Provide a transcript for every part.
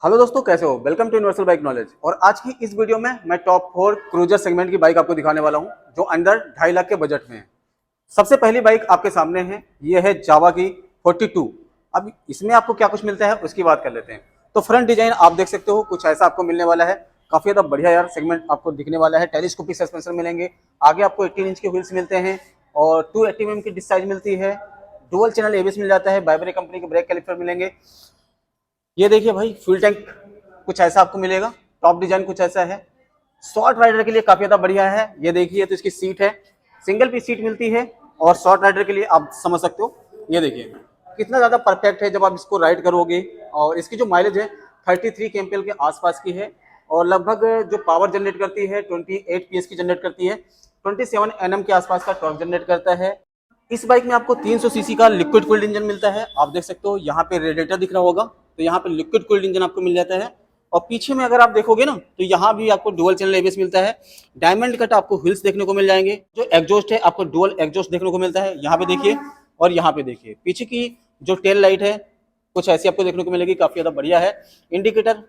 Hello दोस्तों, कैसे हो? Welcome to Universal Bike Knowledge. और आज की इस वीडियो में मैं टॉप 4 क्रूजर सेगमेंट की बाइक आपको दिखाने वाला हूं जो अंडर 2.5 लाख के बजट में है। सबसे पहली बाइक आपके सामने है, ये है जावा की 42। अब इसमें आपको क्या कुछ मिलता है उसकी बात कर लेते हैं। तो फ्रंट डिजाइन आप देख सकते हो, कुछ ऐसा आपको मिलने वाला है। काफी ज्यादा बढ़िया यार सेगमेंट आपको दिखने वाला है। टेलीस्कोपिक सस्पेंशन मिलेंगे, आगे आपको 18 इंच के व्हील्स मिलते हैं और 280 mm की डिस्क साइज मिलती है। डुअल चैनल एबीएस मिल जाता है, बाइबरे कंपनी के ब्रेक कैलिपर मिलेंगे। ये देखिए भाई, फ्यूल टैंक कुछ ऐसा आपको मिलेगा। टॉप डिजाइन कुछ ऐसा है। शॉर्ट राइडर के लिए काफी ज्यादा बढ़िया है। ये देखिए, तो इसकी सीट है, सिंगल पीस सीट मिलती है और शॉर्ट राइडर के लिए आप समझ सकते हो। ये देखिए कितना ज्यादा परफेक्ट है जब आप इसको राइड करोगे। और इसकी जो माइलेज है 33 केएमपीएल के आसपास की है और लगभग जो पावर जनरेट करती है 28 पीएस की जनरेट करती है। 27 एनएम के आसपास का टॉर्क जनरेट करता है। इस बाइक में आपको 300 सीसी का लिक्विड कूल्ड इंजन मिलता है। आप देख सकते हो यहाँ पे रेडिएटर दिख रहा होगा, तो यहाँ पे लिक्विड कूल्ड इंजन आपको मिल जाता है। और पीछे में अगर आप देखोगे ना, तो यहाँ भी आपको डुअल चैनल एबीएस मिलता है। डायमंड कट आपको व्हील्स देखने को मिल जाएंगे। जो एग्जॉस्ट है आपको डुअल एग्जॉस्ट देखने को मिलता है। यहाँ पे देखिए और यहाँ पे देखिए, पीछे की जो टेल लाइट है कुछ ऐसी आपको देखने को मिलेगी, काफी ज्यादा बढ़िया है। इंडिकेटर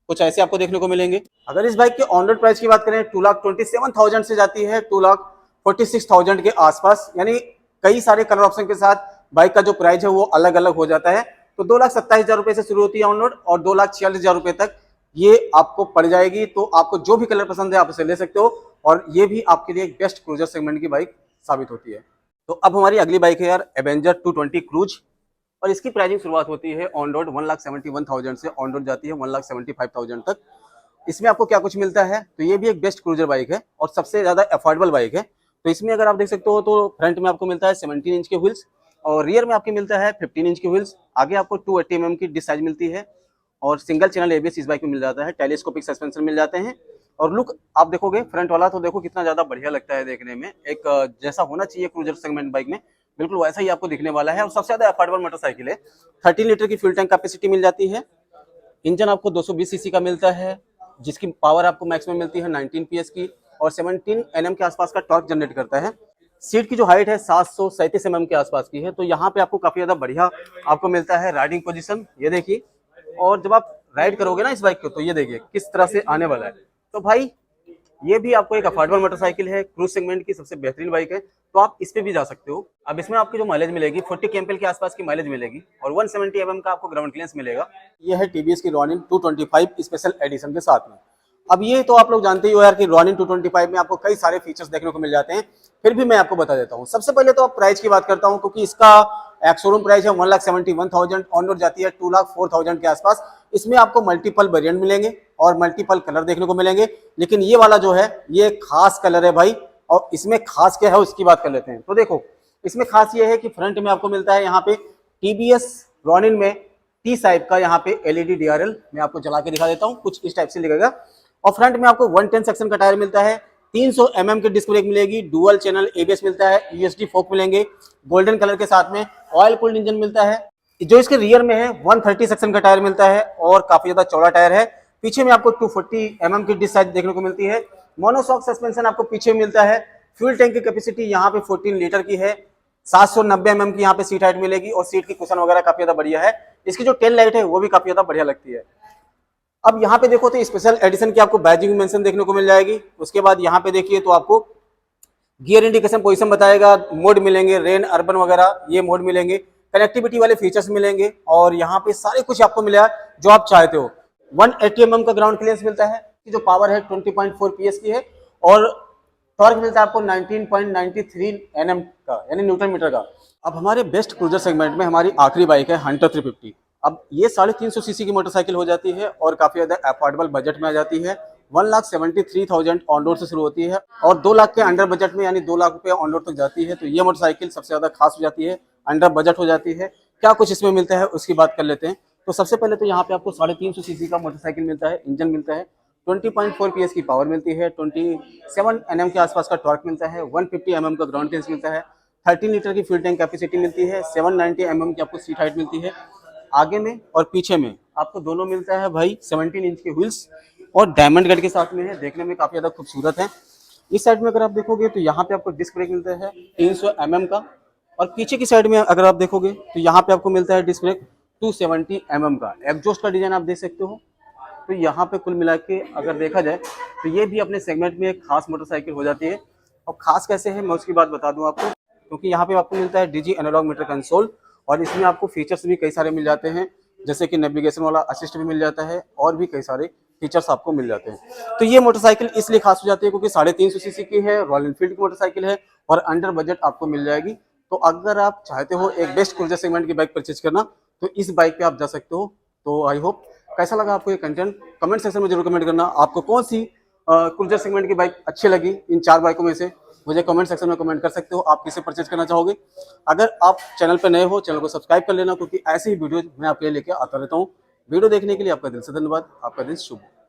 कुछ ऐसे आपको देखने को मिलेंगे। अगर इस बाइक के ऑन रोड प्राइस की बात करें, 2,27,000 से जाती है 2,46,000 के आसपास। यानी कई सारे कलर ऑप्शन के साथ बाइक का जो प्राइस है वो अलग अलग हो जाता है। तो 2,27,000 रुपए से शुरू होती है ऑन रोड और 2,46,000 रुपए तक ये आपको पड़ जाएगी। तो आपको जो भी कलर पसंद है आप उसे ले सकते हो और ये भी आपके लिए एक बेस्ट क्रूजर सेगमेंट की बाइक साबित होती है। तो अब हमारी अगली बाइक है यार, एवेंजर 220 क्रूज। और इसकी प्राइसिंग शुरुआत होती है ऑन रोड 1,71,000 से, ऑन रोड जाती है 1,75,000 तक। इसमें आपको क्या कुछ मिलता है, तो ये भी एक बेस्ट क्रूजर बाइक है और सबसे ज्यादा अफोर्डेबल बाइक है। तो इसमें अगर आप देख सकते हो तो फ्रंट में आपको मिलता है 17 इंच के व्हील्स और रियर में आपके मिलता है 15 इंच के व्हील्स। आगे आपको 280 mm की डिस्क साइज मिलती है और सिंगल चैनल एबीएस इस बाइक में मिल जाता है। टेलीस्कोपिक सस्पेंशन मिल जाते हैं और लुक आप देखोगे फ्रंट वाला, तो देखो कितना ज्यादा बढ़िया लगता है देखने में। एक जैसा होना चाहिए क्रूजर सेगमेंट बाइक में, बिल्कुल वैसा ही आपको दिखने वाला है। और सबसे ज्यादा अफोर्डेबल मोटरसाइकिल है। 13 लीटर की फ्यूल टैंक कैपेसिटी मिल जाती है। इंजन आपको 220 सीसी का मिलता है जिसकी पावर आपको मैक्सिमम मिलती है 19 पीएस की और 17 एनएम के आसपास का टॉर्क जनरेट करता है। सीट की जो हाइट है 737 mm के आसपास की है। तो यहाँ पे आपको काफी ज्यादा बढ़िया आपको मिलता है राइडिंग पोजीशन। ये देखिए, और जब आप राइड करोगे ना इस बाइक को, तो ये देखिए किस तरह से आने वाला है। तो भाई ये भी आपको एक अफोर्डेबल मोटरसाइकिल है, क्रूज सेगमेंट की सबसे बेहतरीन बाइक है, तो आप इस पे भी जा सकते हो। अब इसमें आपकी जो माइलेज मिलेगी 40 केएमपीएल के आसपास की माइलेज मिलेगी और 170 mm का आपको ग्राउंड क्लियरेंस मिलेगा। ये है टीवीएस की रॉनिन 225 स्पेशल एडिशन के साथ में। अब ये तो आप लोग जानते ही हो यार कि रॉनिन 225 में आपको कई सारे फीचर्स देखने को मिल जाते हैं, फिर भी मैं आपको बता देता हूँ। सबसे पहले तो आप प्राइस की बात करता हूँ, क्योंकि इसका एक शोरूम प्राइस है 1,71,000, ऑन रोड जाती है 2,04,000 के आसपास। इसमें आपको मल्टीपल वेरिएंट मिलेंगे और मल्टीपल कलर देखने को मिलेंगे, लेकिन ये वाला जो है ये खास कलर है भाई। और इसमें खास क्या है उसकी बात कर लेते हैं। तो देखो, इसमें खास ये है कि फ्रंट में आपको मिलता है यहाँ पे टीवीएस रॉनिन में टी टाइप का यहाँ पे एलईडी डीआरएल। मैं आपको चला के दिखा देता हूँ, कुछ इस टाइप से दिखेगा। और फ्रंट में आपको 110 सेक्शन का टायर मिलता है, 300 mm की डिस्क ब्रेक मिलेगी, डुअल चैनल एबीएस मिलता है, यूएसडी फोक मिलेंगे गोल्डन कलर के साथ में, ऑयल कूल्ड इंजन मिलता है। जो इसके रियर में है 130 सेक्शन का टायर मिलता है और काफी ज्यादा चौड़ा टायर है। पीछे में आपको 240 mm की डिस्क साइज देखने को मिलती है। मोनोशॉक सस्पेंशन आपको पीछे मिलता है। फ्यूल टैंक की कैपेसिटी यहाँ पे 14 लीटर की है। 790 mm की यहाँ पे सीट हाइट मिलेगी और सीट की कुशन वगैरह काफी ज्यादा बढ़िया है। इसकी जो टेल लाइट है वो भी काफी ज्यादा बढ़िया लगती है। अब यहाँ पे देखो तो स्पेशल एडिशन की आपको बैजिंग मेंशन देखने को मिल जाएगी। उसके बाद यहाँ पे देखिए तो आपको गियर इंडिकेशन पोजीशन बताएगा, मोड मिलेंगे, रेन अर्बन वगैरह ये मोड मिलेंगे, कनेक्टिविटी वाले फीचर्स मिलेंगे और यहाँ पे सारे कुछ आपको मिलेगा जो आप चाहते हो। 180 mm का ग्राउंड क्लियरेंस मिलता है, जो पावर है 20.4 पीएस की है और टॉर्क मिलता है आपको 19.93 एनएम का, यानी न्यूटन मीटर का। अब हमारे बेस्ट क्रूजर सेगमेंट में हमारी आखिरी बाइक है हंटर 350। अब ये 350 सीसी की मोटरसाइकिल हो जाती है और काफी ज्यादा अफोर्डेबल बजट में आ जाती है। 1,73,000 ऑन रोड से शुरू होती है और 2 लाख के अंडर बजट में, यानी 2 लाख रुपए ऑन रोड तक जाती है। तो ये मोटरसाइकिल सबसे ज्यादा खास हो जाती है, अंडर बजट हो जाती है। क्या कुछ इसमें मिलता है उसकी बात कर लेते हैं। तो सबसे पहले तो यहाँ पे आपको 350 सीसी का मोटरसाइकिल मिलता है, इंजन मिलता है, 20.4 पीएस की पावर मिलती है, 27 एनएम के आसपास का टॉर्क मिलता है, 150 mm का ग्राउंड क्लियरेंस मिलता है, 13 लीटर की फ्यूल टैंक कैपेसिटी मिलती है, 790 mm की आपको सीट हाइट मिलती है। आगे में और पीछे में आपको दोनों मिलता है भाई 17 इंच के व्हील्स और डायमंड कट के साथ में है, देखने में काफी ज्यादा खूबसूरत है। इस साइड में अगर आप देखोगे तो यहाँ पे आपको डिस्क ब्रेक मिलता है 300 mm का और पीछे की साइड में अगर आप देखोगे तो यहाँ पे आपको मिलता है डिस्क ब्रेक 270 mm का। एग्जॉस्ट का डिजाइन आप देख सकते हो, तो यहाँ पे कुल मिला के अगर देखा जाए तो ये भी अपने सेगमेंट में एक खास मोटरसाइकिल हो जाती है। और खास कैसे है मैं उसकी बात बता दूं आपको, क्योंकि यहाँ पे आपको मिलता है डिजी एनालॉग मीटर कंसोल, और इसमें आपको फीचर्स भी कई सारे मिल जाते हैं, जैसे कि नेविगेशन वाला असिस्ट भी मिल जाता है और भी कई सारे फीचर्स आपको मिल जाते हैं। तो ये मोटरसाइकिल इसलिए खास हो जाती है क्योंकि 350 सीसी की है, रॉयल एनफील्ड की मोटरसाइकिल है और अंडर बजट आपको मिल जाएगी। तो अगर आप चाहते हो एक बेस्ट क्रूजर सेगमेंट की बाइक परचेज करना तो इस बाइक पे आप जा सकते हो। तो आई होप कैसा लगा आपको ये कंटेंट, कमेंट सेक्शन में जरूर कमेंट करना। आपको कौन सी क्रूजर सेगमेंट की बाइक अच्छी लगी इन 4 बाइकों में से, मुझे कमेंट सेक्शन में कमेंट कर सकते हो। आप किसे परचेज करना चाहोगे। अगर आप चैनल पर नए हो, चैनल को सब्सक्राइब कर लेना, क्योंकि ऐसे ही वीडियो मैं आपके लिए लेके आता रहता हूँ। वीडियो देखने के लिए आपका दिल से धन्यवाद। आपका दिन शुभ हो।